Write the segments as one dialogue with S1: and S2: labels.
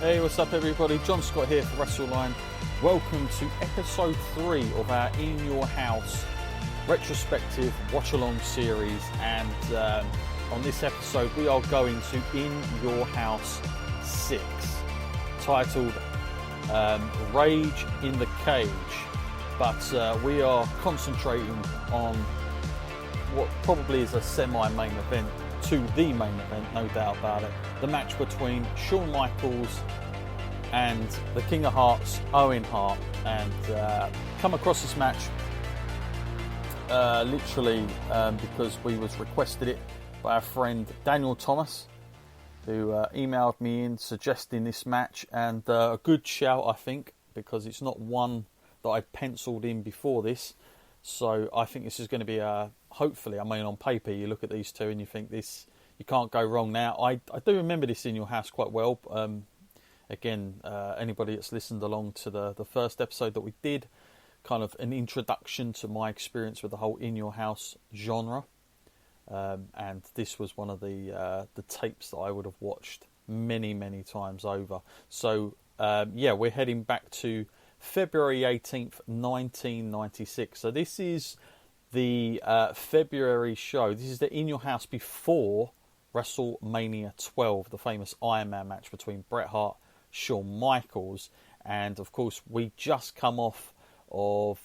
S1: Hey, what's up everybody? John Scott here for WrestleLine. Welcome to episode 3 of our In Your House retrospective watch-along series. And on this episode we are going to In Your House 6, titled Rage in the Cage. But we are concentrating on what probably is a semi-main event to the main event, no doubt about it. The match between Shawn Michaels and the King of Hearts, Owen Hart. And come across this match literally because we was requested it by our friend Daniel Thomas, who emailed me in suggesting this match. And a good shout, I think, because it's not one that I penciled in before this. So I think this is going to be hopefully, I mean, on paper you look at these two and you think this, you can't go wrong. Now I do remember this In Your House quite well. Again, anybody that's listened along to the first episode that we did, kind of an introduction to my experience with the whole In Your House genre, and this was one of the tapes that I would have watched many times over. So yeah, we're heading back to February 18th, 1996. So this is the February show. This is the In Your House before WrestleMania 12, the famous Iron Man match between Bret Hart, Shawn Michaels. And of course we just come off of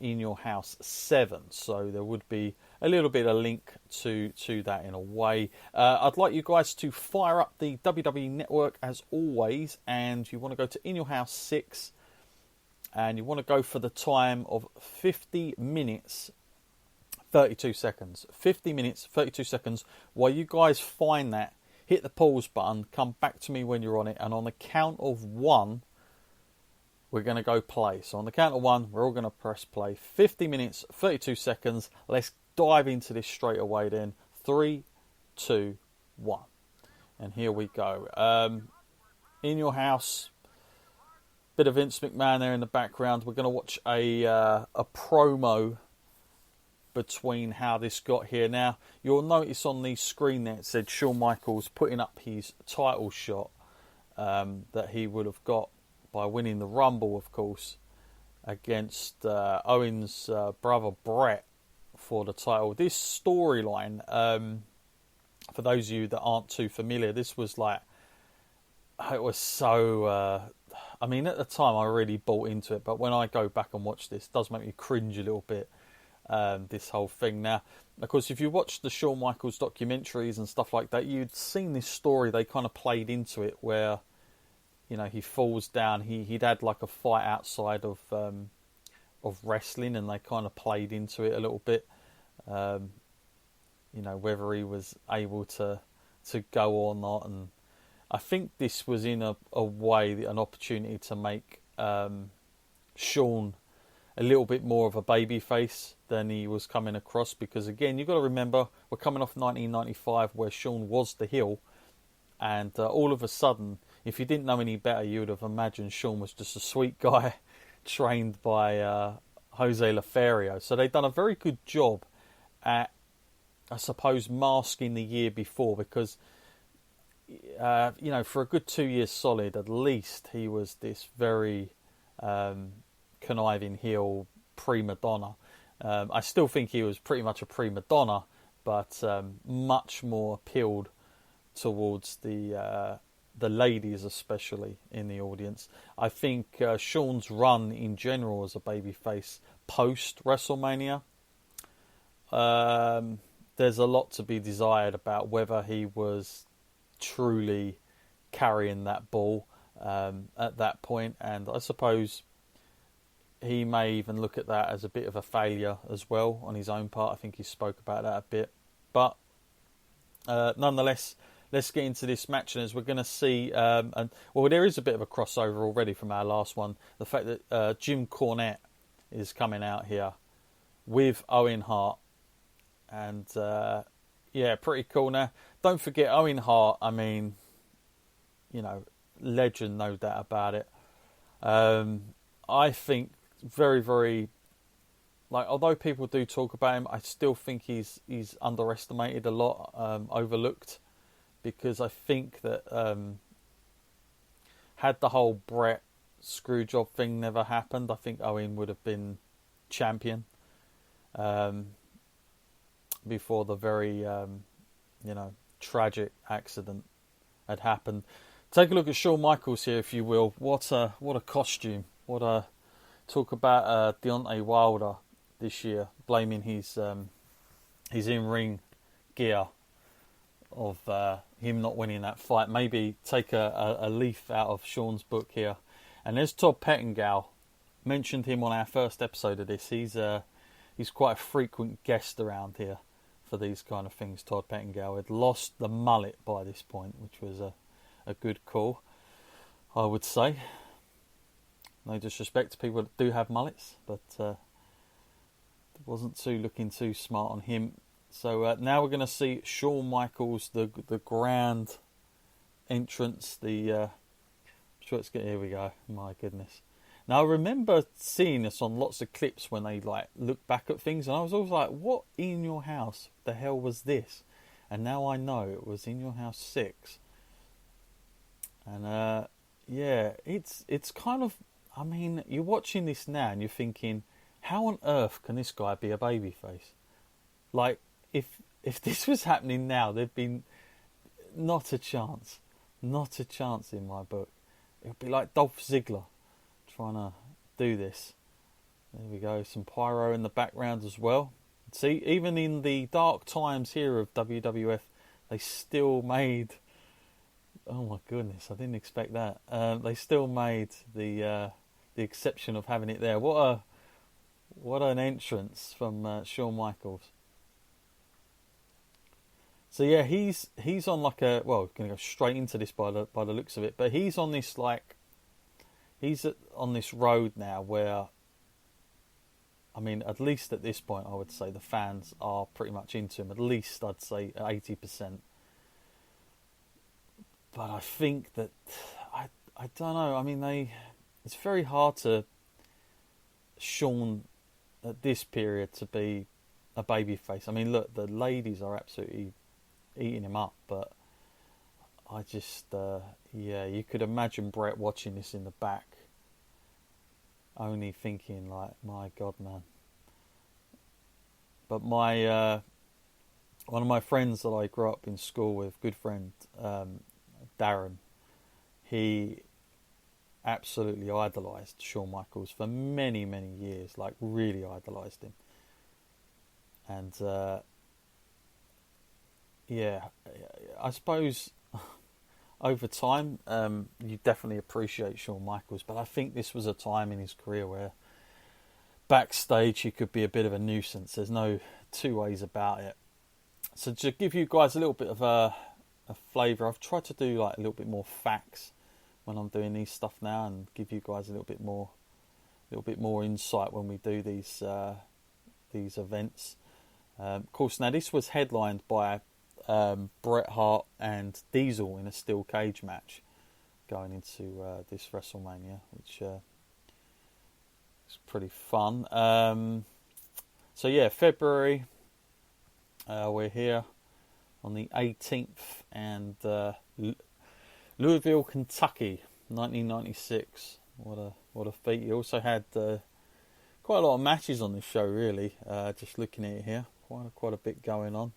S1: In Your House 7, so there would be a little bit of link to that in a way. I'd like you guys to fire up the WWE Network as always, and you want to go to In Your House 6, and you want to go for the time of 50 minutes 32 seconds. 50 minutes 32 seconds. While you guys find that, hit the pause button, come back to me when you're on it, and on the count of 1 we're going to go play. So on the count of 1 we're all going to press play. 50 minutes 32 seconds. Let's dive into this straight away then. 3, 2, 1, and here we go. In Your House, bit of Vince McMahon there in the background. We're going to watch a promo between how this got here. Now, you'll notice on the screen there it said Shawn Michaels putting up his title shot that he would have got by winning the Rumble, of course, against Owen's brother Bret for the title. This storyline, for those of you that aren't too familiar, this was like, it was so... I mean, at the time, I really bought into it, but when I go back and watch this, it does make me cringe a little bit, this whole thing. Now, of course, if you watch the Shawn Michaels documentaries and stuff like that, you'd seen this story, they kind of played into it, where, you know, he falls down, he'd had like a fight outside of wrestling, and they kind of played into it a little bit, you know, whether he was able to go or not. And I think this was in a way an opportunity to make Shawn a little bit more of a baby face than he was coming across, because again, you've got to remember, we're coming off 1995 where Shawn was the heel, and all of a sudden, if you didn't know any better, you would have imagined Shawn was just a sweet guy trained by Jose Lothario. So they've done a very good job at, I suppose, masking the year before, because you know, for a good 2 years solid, at least he was this very conniving heel prima donna. I still think he was pretty much a prima donna, but much more appealed towards the ladies, especially in the audience. I think Shawn's run in general as a babyface post WrestleMania, there's a lot to be desired about whether he was truly carrying that ball at that point, and I suppose he may even look at that as a bit of a failure as well on his own part. I think he spoke about that a bit, but nonetheless, let's get into this match. And as we're going to see, and well, there is a bit of a crossover already from our last one, the fact that Jim Cornette is coming out here with Owen Hart, and yeah, pretty cool. Now, don't forget Owen Hart, I mean, you know, legend, no doubt about it. I think very, like, although people do talk about him, I still think he's underestimated a lot, overlooked, because I think that had the whole Brett screwjob thing never happened, I think Owen would have been champion before the very tragic accident had happened. Take a look at Shawn Michaels here, if you will. What a costume! Talk about Deontay Wilder this year, blaming his in-ring gear of him not winning that fight. Maybe take a leaf out of Shawn's book here. And there's Todd Pettengill. Mentioned him on our first episode of this. He's quite a frequent guest around here for these kind of things. Todd Pettengill had lost the mullet by this point, which was a good call, I would say. No disrespect to people that do have mullets, but wasn't looking too smart on him. So now we're going to see Shawn Michaels, the grand entrance. Here we go. My goodness. Now I remember seeing this on lots of clips when they look back at things, and I was always like, "What in your house the hell was this?" And now I know it was In Your House 6. And it's kind of. I mean, you're watching this now and you're thinking, how on earth can this guy be a babyface? Like, if this was happening now, there'd be not a chance in my book. It would be like Dolph Ziggler trying to do this. There we go, some pyro in the background as well. See, even in the dark times here of WWF, they still made... Oh my goodness, I didn't expect that. They still made the exception of having it there. What an entrance from Shawn Michaels. So yeah, he's on going to go straight into this by the looks of it, but he's on this on this road now where, I mean, at least at this point, I would say the fans are pretty much into him. At least I'd say 80%. But I think that I don't know. I mean, it's very hard to Shawn at this period to be a babyface. I mean, look, the ladies are absolutely eating him up, but I just you could imagine Brett watching this in the back, only thinking like, my God, man. But my one of my friends that I grew up in school with, good friend, Darren, he absolutely idolised Shawn Michaels for many, many years, like really idolised him. And I suppose over time you definitely appreciate Shawn Michaels, but I think this was a time in his career where backstage he could be a bit of a nuisance. There's no two ways about it. So to give you guys a little bit of a flavour, I've tried to do like a little bit more facts when I'm doing these stuff now, and give you guys a little bit more insight when we do these events. Of course, now this was headlined by Bret Hart and Diesel in a steel cage match going into this WrestleMania, which is pretty fun. So yeah, February, we're here on the 18th, and Louisville, Kentucky, 1996. What a feat! He also had quite a lot of matches on this show, really. Just looking at it here, quite a bit going on.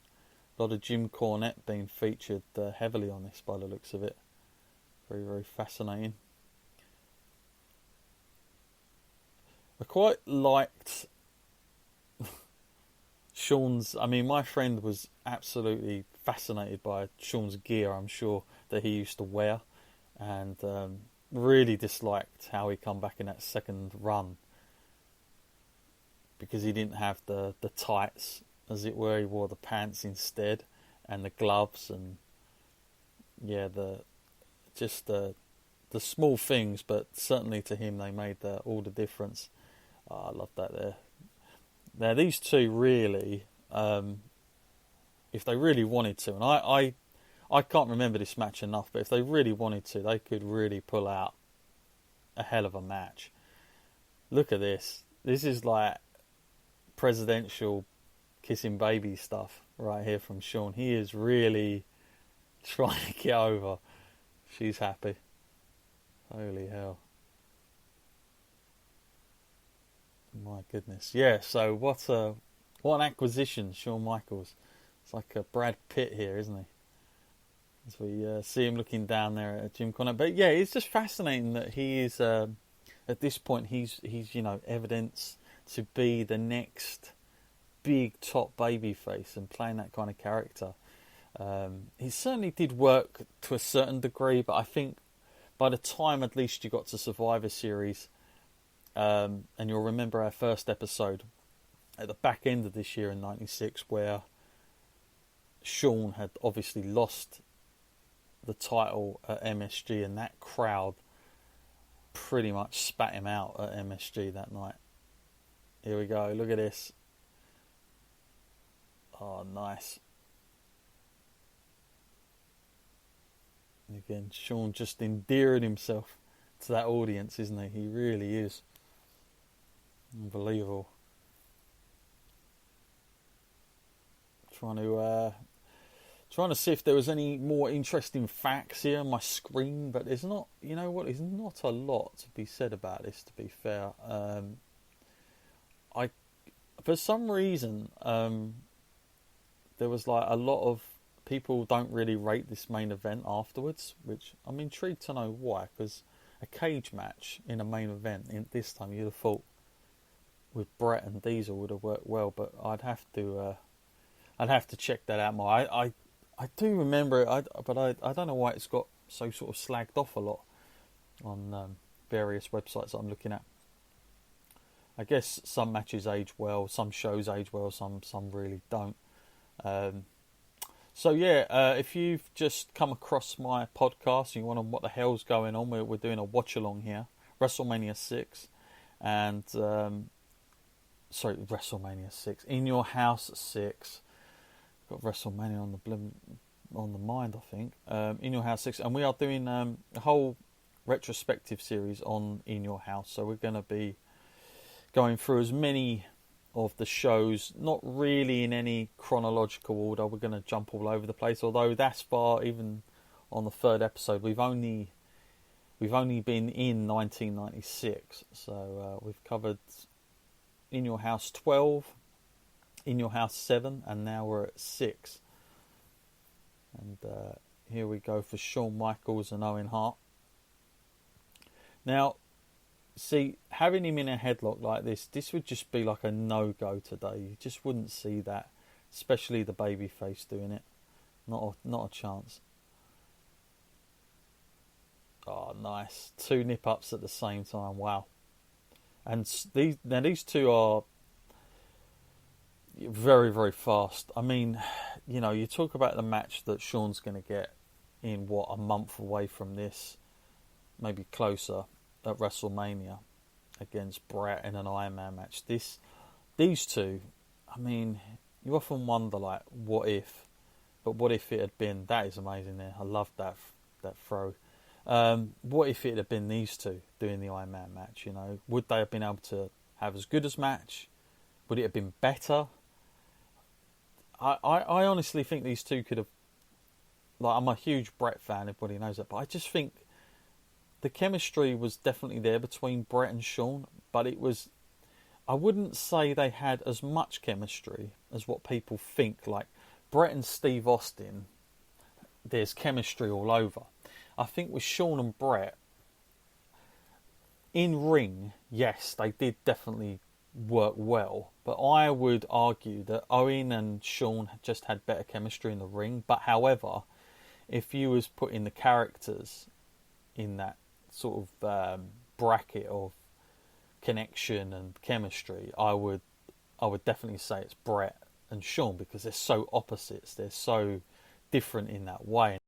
S1: A lot of Jim Cornette being featured heavily on this, by the looks of it. Very, very fascinating. I quite liked Shawn's... I mean, my friend was absolutely fascinated by Shawn's gear, I'm sure, that he used to wear, and really disliked how he come back in that second run, because he didn't have the tights, as it were. He wore the pants instead, and the gloves, and the small things, but certainly to him they made all the difference. I love that there. Now these two really, if they really wanted to, and I can't remember this match enough, but if they really wanted to, they could really pull out a hell of a match. Look at this. This is like presidential kissing baby stuff right here from Shawn. He is really trying to get over. She's happy. Holy hell. My goodness. Yeah, so what an acquisition, Shawn Michaels. It's like a Brad Pitt here, isn't he? As we see him looking down there at Jim Cornette. But yeah, it's just fascinating that he is, at this point, he's evidence to be the next big top baby face and playing that kind of character. He certainly did work to a certain degree, but I think by the time at least you got to Survivor Series, and you'll remember our first episode at the back end of this year in '96, where Shawn had obviously lost the title at MSG, and that crowd pretty much spat him out at MSG that night. Here we go, look at this. Oh, nice. Again, Shawn just endearing himself to that audience, isn't he? He really is. Unbelievable. Trying to see if there was any more interesting facts here on my screen, but there's not. You know what? There's not a lot to be said about this, to be fair. For some reason, there was like a lot of people don't really rate this main event afterwards, which I'm intrigued to know why, because a cage match in a main event in this time, you'd have thought with Brett and Diesel would have worked well, but I'd have to check that out more. I do remember it, but I don't know why it's got so sort of slagged off a lot on various websites that I'm looking at. I guess some matches age well, some shows age well, some really don't. So yeah, if you've just come across my podcast and you want to know what the hell's going on, we're doing a watch along here, WrestleMania 6, and WrestleMania 6, In Your House 6. Got WrestleMania on the mind, I think. In Your House 6, and we are doing a whole retrospective series on In Your House. So we're going to be going through as many of the shows, not really in any chronological order. We're going to jump all over the place. Although that's far, even on the third episode, we've only been in 1996. So we've covered In Your House 12. In Your House 7, and now we're at 6. And here we go for Shawn Michaels and Owen Hart. Now, see, having him in a headlock like this would just be like a no-go today. You just wouldn't see that, especially the babyface doing it. Not a chance. Oh, nice. 2 nip-ups at the same time. Wow. And these two are very, very fast. I mean, you talk about the match that Shawn's going to get in, a month away from this, maybe closer, at WrestleMania against Brett in an Iron Man match. These two, I mean, you often wonder, like, what if? But what if it had been, that is amazing there. I love that throw. What if it had been these two doing the Iron Man match, Would they have been able to have as good a match? Would it have been better? I honestly think these two could have... Like, I'm a huge Brett fan, everybody knows that, but I just think the chemistry was definitely there between Brett and Shawn, but it was... I wouldn't say they had as much chemistry as what people think. Like, Brett and Steve Austin, there's chemistry all over. I think with Shawn and Brett, in ring, yes, they did definitely work well, but I would argue that Owen and Shawn just had better chemistry in the ring. But however, if you was putting the characters in that sort of bracket of connection and chemistry, I would definitely say it's Brett and Shawn, because they're so opposites, they're so different in that way.